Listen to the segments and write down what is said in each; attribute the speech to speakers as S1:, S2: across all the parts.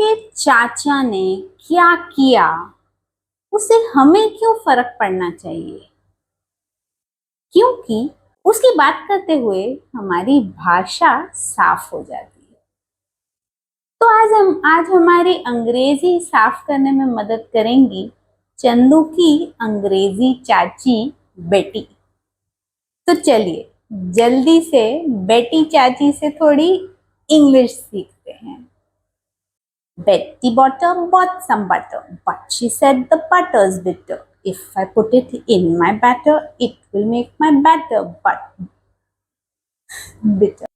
S1: के चाचा ने क्या किया, उसे हमें क्यों फर्क पड़ना चाहिए? क्योंकि उसकी बात करते हुए हमारी भाषा साफ हो जाती है। तो आज हमारी अंग्रेजी साफ करने में मदद करेंगी चंदू की अंग्रेजी चाची बेटी। तो चलिए जल्दी से बेटी चाची से थोड़ी इंग्लिश सीखते हैं। Betty bought some butter, but she said the butter's bitter. If I put it in my batter, it will make my batter but bitter.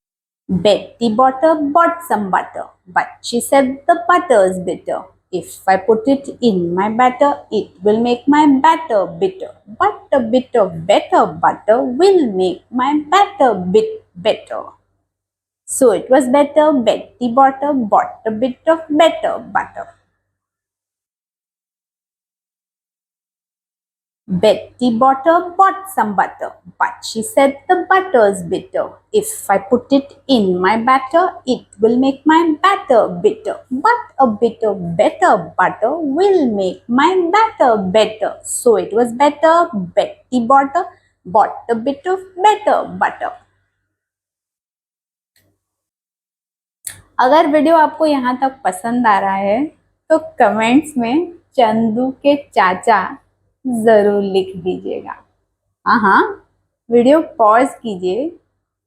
S1: Betty bought some butter, but she said the butter's bitter. If I put it in my batter, it will make my batter bitter. But a bit of better butter will make my batter bit better. So it was better, Betty bought a bit of better butter. Betty bought some butter, but she said the butter's bitter. If I put it in my batter, it will make my batter bitter. But a bit of better butter will make my batter better. So it was better, Betty bought a bit of better butter. अगर video आपको यहाँ तक पसंद आ रहा है तो comments में चंदू के चाचा जरूर लिख दीजिएगा। हाँ, वीडियो पॉज कीजिए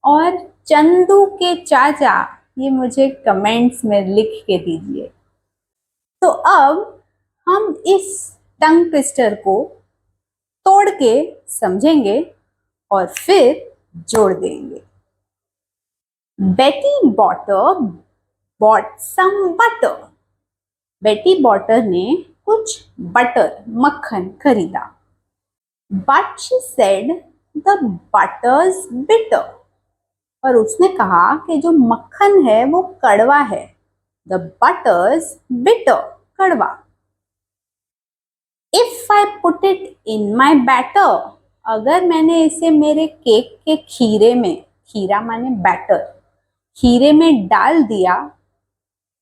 S1: और चंदू के चाचा ये मुझे कमेंट्स में लिख के दीजिए। तो अब हम इस टंग ट्विस्टर को तोड़ के समझेंगे और फिर जोड़ देंगे। बेटी बॉट सम बटर। बेटी बॉटर ने कुछ बटर मक्खन खरीदा। But she said the butter's bitter. और उसने कहा कि जो मक्खन है वो कड़वा है। द बटर्स बिटर, कड़वा। If I put it in my batter, अगर मैंने इसे मेरे केक के खीरे में, खीरा माने बैटर, खीरे में डाल दिया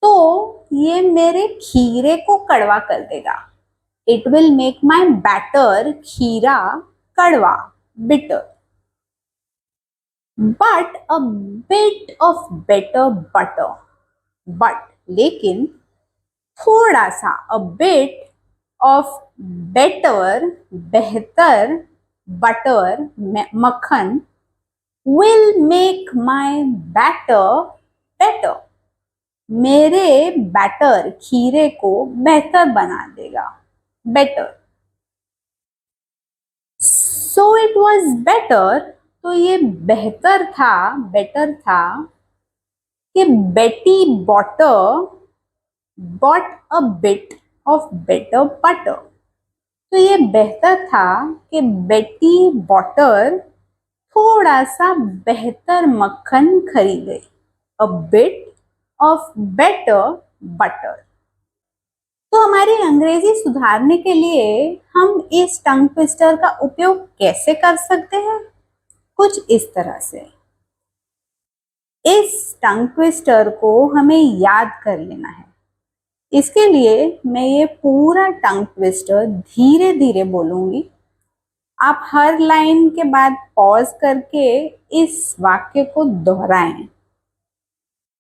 S1: तो ये मेरे खीरे को कड़वा कर देगा। It will make my batter, खीरा, कड़वा, bitter. But a bit of better butter, but लेकिन थोड़ा सा, अ बिट ऑफ बेटर, बेहतर, बटर, मक्खन, will make my batter better, मेरे बैटर, खीरे को बेहतर बना देगा, better. So it was better, तो ये बेहतर था, बेटर था कि Betty bought a bit of better butter. तो ये बेहतर था कि बेटी बॉटर थोड़ा सा बेहतर मक्खन खरीदे, अ बिट ऑफ बेटर बटर। तो हमारी अंग्रेजी सुधारने के लिए हम इस टंग ट्विस्टर का उपयोग कैसे कर सकते हैं? कुछ इस तरह से। इस टंग ट्विस्टर को हमें याद कर लेना है। इसके लिए मैं ये पूरा टंग ट्विस्टर धीरे धीरे बोलूंगी। आप हर लाइन के बाद पॉज करके इस वाक्य को दोहराएं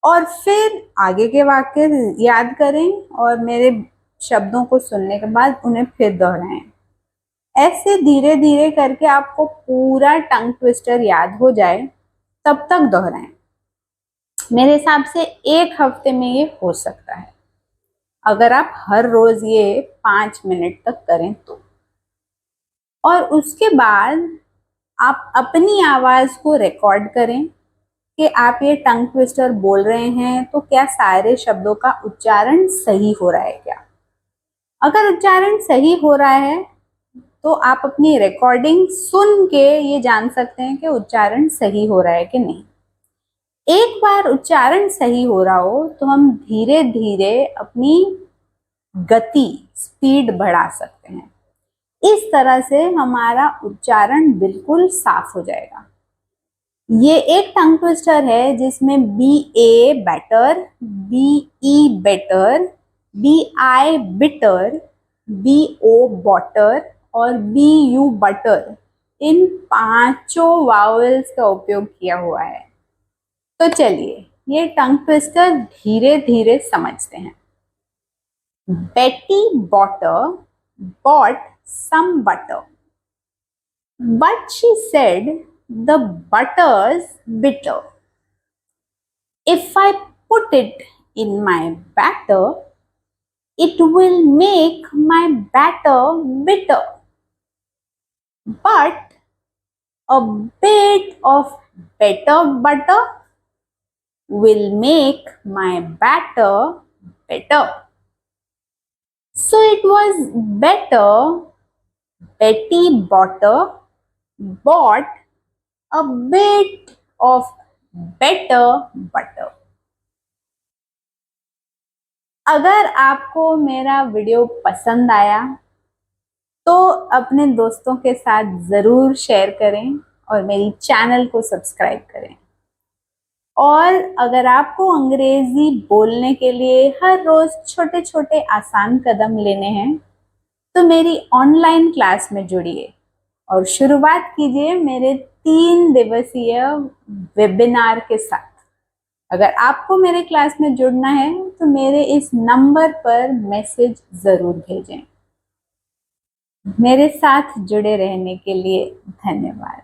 S1: और फिर आगे के वाक्य याद करें और मेरे शब्दों को सुनने के बाद उन्हें फिर दोहराएं। ऐसे धीरे धीरे करके आपको पूरा टंग ट्विस्टर याद हो जाए तब तक दोहराएं। मेरे हिसाब से 1 हफ्ते में ये हो सकता है, अगर आप हर रोज ये 5 मिनट तक करें तो। और उसके बाद आप अपनी आवाज को रिकॉर्ड करें कि आप ये टंग ट्विस्टर बोल रहे हैं तो क्या सारे शब्दों का उच्चारण सही हो रहा है क्या। अगर उच्चारण सही हो रहा है तो आप अपनी रिकॉर्डिंग सुन के ये जान सकते हैं कि उच्चारण सही हो रहा है कि नहीं। एक बार उच्चारण सही हो रहा हो तो हम धीरे धीरे अपनी गति, स्पीड बढ़ा सकते हैं। इस तरह से हमारा उच्चारण बिल्कुल साफ हो जाएगा। ये एक टंग ट्विस्टर है जिसमें B A better, B E better, BI bitter, BO botter और BU बटर, इन पांचों वावल्स का उपयोग किया हुआ है। तो चलिए ये टंग ट्विस्टर धीरे धीरे समझते हैं। Betty Botter bought some butter, but she said the butter's bitter. If I put it in my batter, it will make my batter bitter. But a bit of better butter will make my batter better. So it was better Betty Botter bought a bit of better butter. अगर आपको मेरा video पसंद आया तो अपने दोस्तों के साथ ज़रूर शेयर करें और मेरी चैनल को सब्सक्राइब करें। और अगर आपको अंग्रेजी बोलने के लिए हर रोज़ छोटे छोटे आसान कदम लेने हैं तो मेरी ऑनलाइन क्लास में जुड़िए और शुरुआत कीजिए मेरे 3 दिवसीय वेबिनार के साथ। अगर आपको मेरे क्लास में जुड़ना है तो मेरे इस नंबर पर मैसेज ज़रूर भेजें। मेरे साथ जुड़े रहने के लिए धन्यवाद।